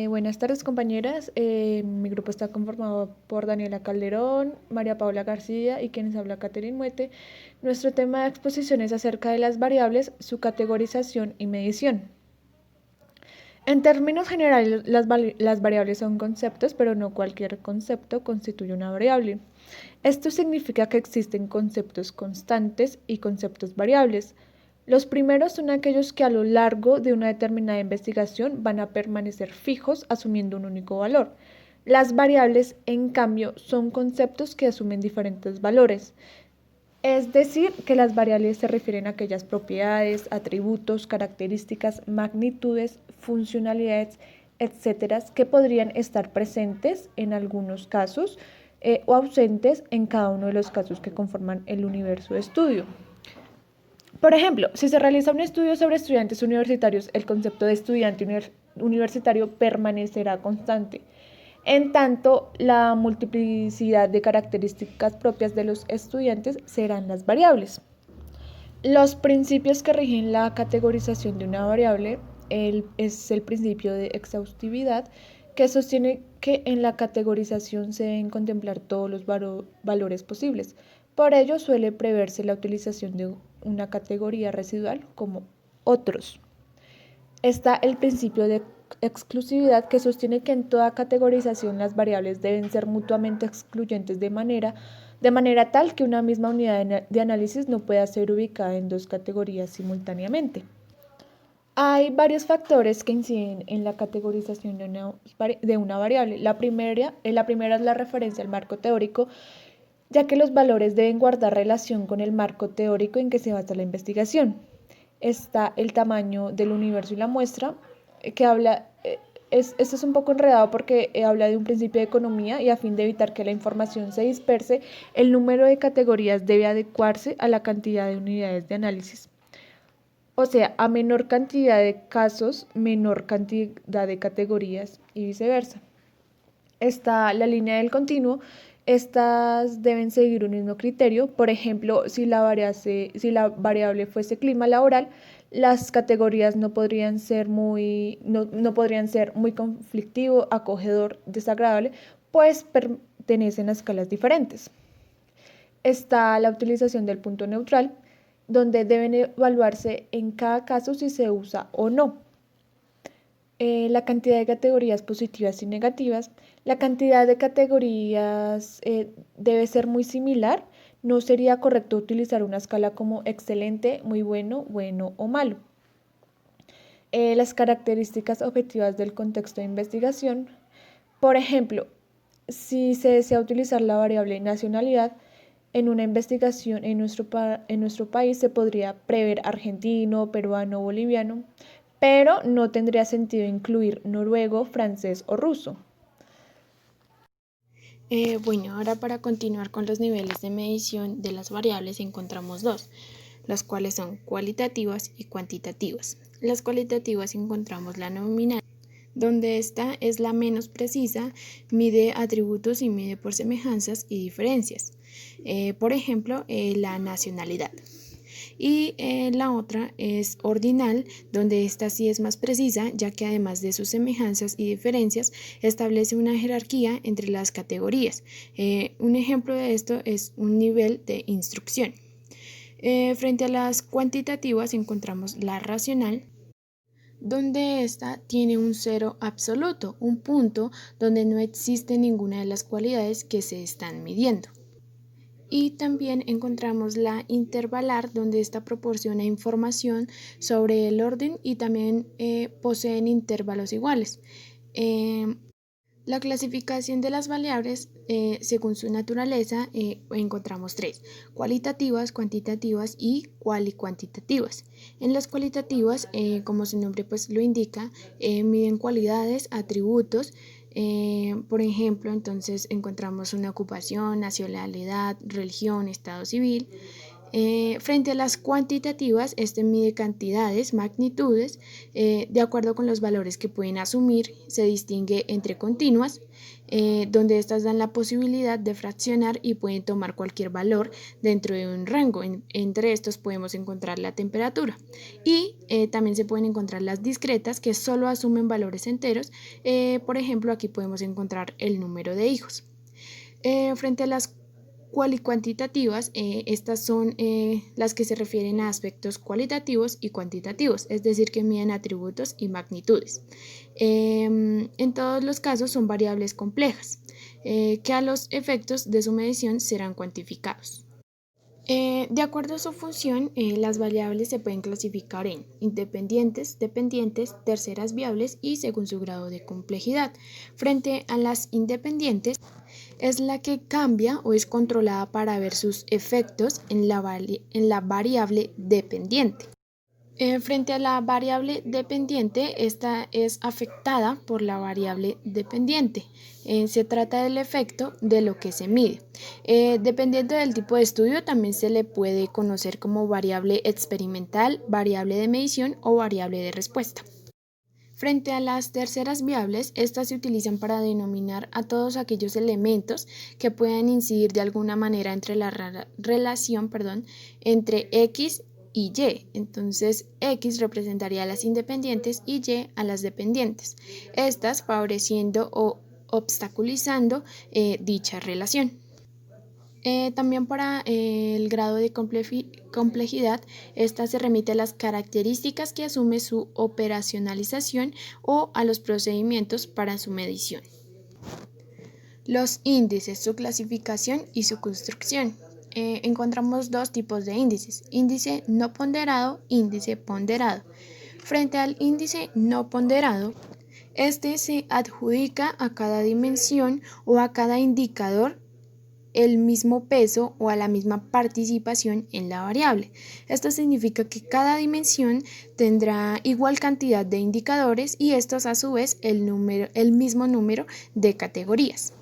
Buenas tardes, compañeras. Mi grupo está conformado por Daniela Calderón, María Paula García y quienes habla Catherine Muete. Nuestro tema de exposición es acerca de las variables, su categorización y medición. En términos generales, las variables son conceptos, pero no cualquier concepto constituye una variable. Esto significa que existen conceptos constantes y conceptos variables. Los primeros son aquellos que a lo largo de una determinada investigación van a permanecer fijos asumiendo un único valor. Las variables, en cambio, son conceptos que asumen diferentes valores. Es decir, que las variables se refieren a aquellas propiedades, atributos, características, magnitudes, funcionalidades, etcétera, que podrían estar presentes en algunos casos o ausentes en cada uno de los casos que conforman el universo de estudio. Por ejemplo, si se realiza un estudio sobre estudiantes universitarios, el concepto de estudiante universitario permanecerá constante. En tanto, la multiplicidad de características propias de los estudiantes serán las variables. Los principios que rigen la categorización de una variable es el principio de exhaustividad, que sostiene que en la categorización se deben contemplar todos los valores posibles. Por ello, suele preverse la utilización de una categoría residual como otros. Está el principio de exclusividad, que sostiene que en toda categorización las variables deben ser mutuamente excluyentes de manera tal que una misma unidad de análisis no pueda ser ubicada en dos categorías simultáneamente. Hay varios factores que inciden en la categorización de una variable. La primera es la referencia al marco teórico, ya que los valores deben guardar relación con el marco teórico en que se basa la investigación. Está el tamaño del universo y la muestra, que habla, esto es un poco enredado porque habla de un principio de economía y a fin de evitar que la información se disperse, el número de categorías debe adecuarse a la cantidad de unidades de análisis. O sea, a menor cantidad de casos, menor cantidad de categorías y viceversa. Está la línea del continuo. Estas deben seguir un mismo criterio. Por ejemplo, si la variable fuese clima laboral, las categorías no podrían ser muy conflictivo, acogedor, desagradable, pues pertenecen a escalas diferentes. Está la utilización del punto neutral, donde deben evaluarse en cada caso si se usa o no. La cantidad de categorías positivas y negativas. La cantidad de categorías debe ser muy similar. No sería correcto utilizar una escala como excelente, muy bueno, bueno o malo. Las características objetivas del contexto de investigación. Por ejemplo, si se desea utilizar la variable nacionalidad en una investigación en nuestro país, se podría prever argentino, peruano, boliviano, pero no tendría sentido incluir noruego, francés o ruso. Bueno, ahora para continuar con los niveles de medición de las variables encontramos dos, las cuales son cualitativas y cuantitativas. Las cualitativas encontramos la nominal, donde esta es la menos precisa, mide atributos y mide por semejanzas y diferencias. Por ejemplo, la nacionalidad. Y la otra es ordinal, donde esta sí es más precisa, ya que además de sus semejanzas y diferencias, establece una jerarquía entre las categorías. Un ejemplo de esto es un nivel de instrucción. Frente a las cuantitativas encontramos la racional, donde ésta tiene un cero absoluto, un punto donde no existe ninguna de las cualidades que se están midiendo. Y también encontramos la intervalar, donde esta proporciona información sobre el orden y también poseen intervalos iguales. La clasificación de las variables, según su naturaleza, encontramos tres: cualitativas, cuantitativas y cuantitativas. En las cualitativas, como su nombre pues lo indica, miden cualidades, atributos. Por ejemplo, entonces encontramos una ocupación, nacionalidad, religión, estado civil. Frente a las cuantitativas, este mide cantidades, magnitudes, de acuerdo con los valores que pueden asumir. Se distingue entre continuas, donde estas dan la posibilidad de fraccionar y pueden tomar cualquier valor dentro de un rango. Entre estos podemos encontrar la temperatura. Y también se pueden encontrar las discretas, que solo asumen valores enteros. Por ejemplo, aquí podemos encontrar el número de hijos. Frente a las cuantitativas, estas son las que se refieren a aspectos cualitativos y cuantitativos, es decir, que miden atributos y magnitudes. En todos los casos son variables complejas, que a los efectos de su medición serán cuantificados. De acuerdo a su función, las variables se pueden clasificar en independientes, dependientes, terceras viables y según su grado de complejidad. Frente a las independientes, es la que cambia o es controlada para ver sus efectos en la variable dependiente. Frente a la variable dependiente, esta es afectada por la variable dependiente. Se trata del efecto de lo que se mide. Dependiendo del tipo de estudio, también se le puede conocer como variable experimental, variable de medición o variable de respuesta. Frente a las terceras viables, estas se utilizan para denominar a todos aquellos elementos que puedan incidir de alguna manera entre la relación entre X y Y. Entonces, X representaría a las independientes y Y a las dependientes, estas favoreciendo o obstaculizando dicha relación. También para el grado de complejidad, esta se remite a las características que asume su operacionalización o a los procedimientos para su medición. Los índices, su clasificación y su construcción. Encontramos dos tipos de índices: índice no ponderado, índice ponderado. Frente al índice no ponderado, este se adjudica a cada dimensión o a cada indicador el mismo peso o a la misma participación en la variable. Esto significa que cada dimensión tendrá igual cantidad de indicadores y estos a su vez el mismo número de categorías.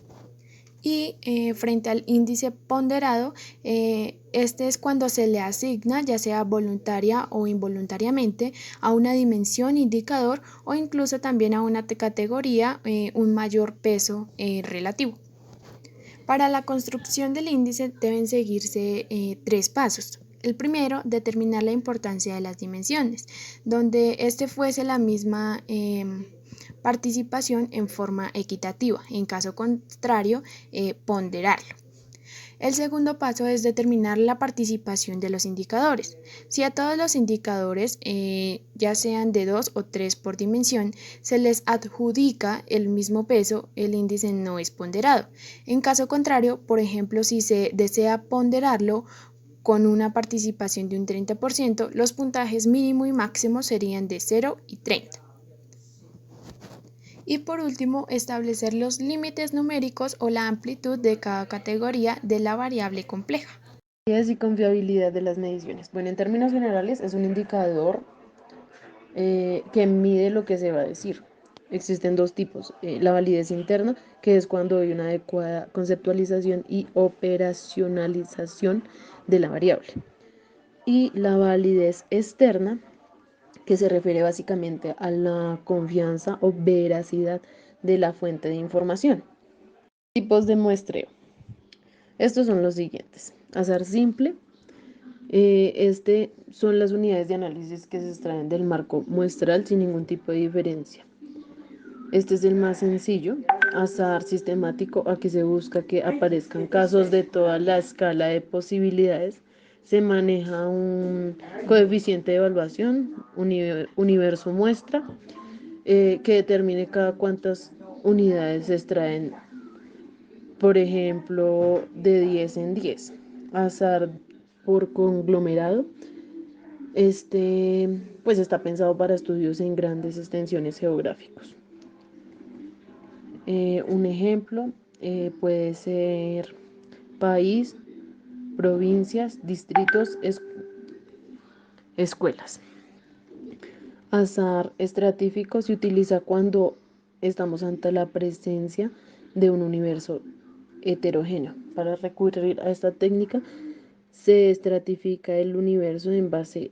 Y frente al índice ponderado, este es cuando se le asigna, ya sea voluntaria o involuntariamente, a una dimensión, indicador o incluso también a una categoría un mayor peso relativo. Para la construcción del índice deben seguirse tres pasos. El primero, determinar la importancia de las dimensiones, donde este fuese la misma participación en forma equitativa. En caso contrario, ponderarlo. El segundo paso es determinar la participación de los indicadores. Si a todos los indicadores, ya sean de 2 o 3 por dimensión, se les adjudica el mismo peso, el índice no es ponderado. En caso contrario, por ejemplo, si se desea ponderarlo con una participación de un 30%, los puntajes mínimo y máximo serían de 0 y 30. Y por último, establecer los límites numéricos o la amplitud de cada categoría de la variable compleja. Y confiabilidad de las mediciones. Bueno, en términos generales es un indicador que mide lo que se va a decir. Existen dos tipos: la validez interna, que es cuando hay una adecuada conceptualización y operacionalización de la variable, y la validez externa, que se refiere básicamente a la confianza o veracidad de la fuente de información. Tipos de muestreo. Estos son los siguientes: azar simple. Son las unidades de análisis que se extraen del marco muestral sin ningún tipo de diferencia. Este es el más sencillo. Azar sistemático, aquí se busca que aparezcan casos de toda la escala de posibilidades. Se maneja un coeficiente de evaluación, universo muestra, que determine cada cuántas unidades se extraen, por ejemplo, de 10 en 10. Azar por conglomerado. Pues está pensado para estudios en grandes extensiones geográficos. Un ejemplo puede ser país, provincias, distritos, escuelas. Azar estratífico se utiliza cuando estamos ante la presencia de un universo heterogéneo. Para recurrir a esta técnica Se estratifica el universo en base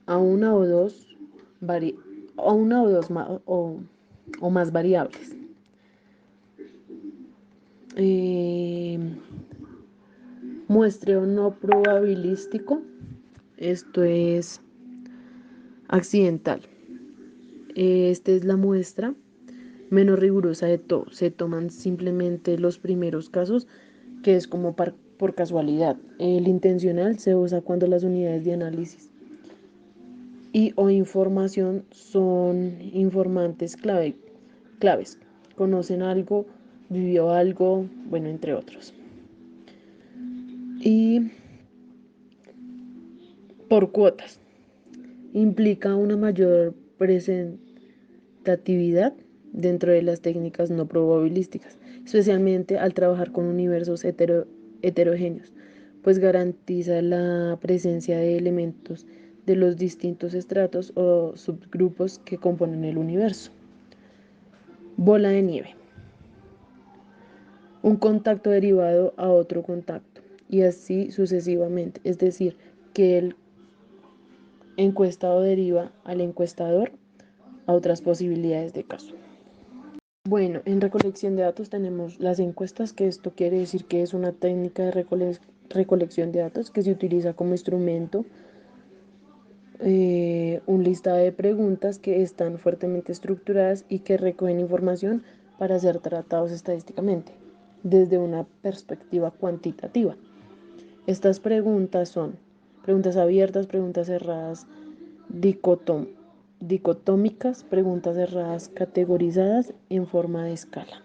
a una o dos, vari a una o dos o más variables. Eh, Muestreo no probabilístico, esto es accidental. Esta es la muestra menos rigurosa de todo. Se toman simplemente los primeros casos, que es como por casualidad. El intencional se usa cuando las unidades de análisis y o información son informantes claves. Conocen algo, vivió algo, bueno, entre otros. Y por cuotas. Implica una mayor presentatividad dentro de las técnicas no probabilísticas, especialmente al trabajar con universos heterogéneos, pues garantiza la presencia de elementos de los distintos estratos o subgrupos que componen el universo. Bola de nieve. Un contacto derivado a otro contacto y así sucesivamente, es decir, que el encuestado deriva al encuestador a otras posibilidades de caso. Bueno, en recolección de datos tenemos las encuestas, que esto quiere decir que es una técnica de recolección de datos que se utiliza como instrumento, un listado de preguntas que están fuertemente estructuradas y que recogen información para ser tratados estadísticamente desde una perspectiva cuantitativa. Estas preguntas son preguntas abiertas, preguntas cerradas, dicotómicas, preguntas cerradas categorizadas en forma de escala.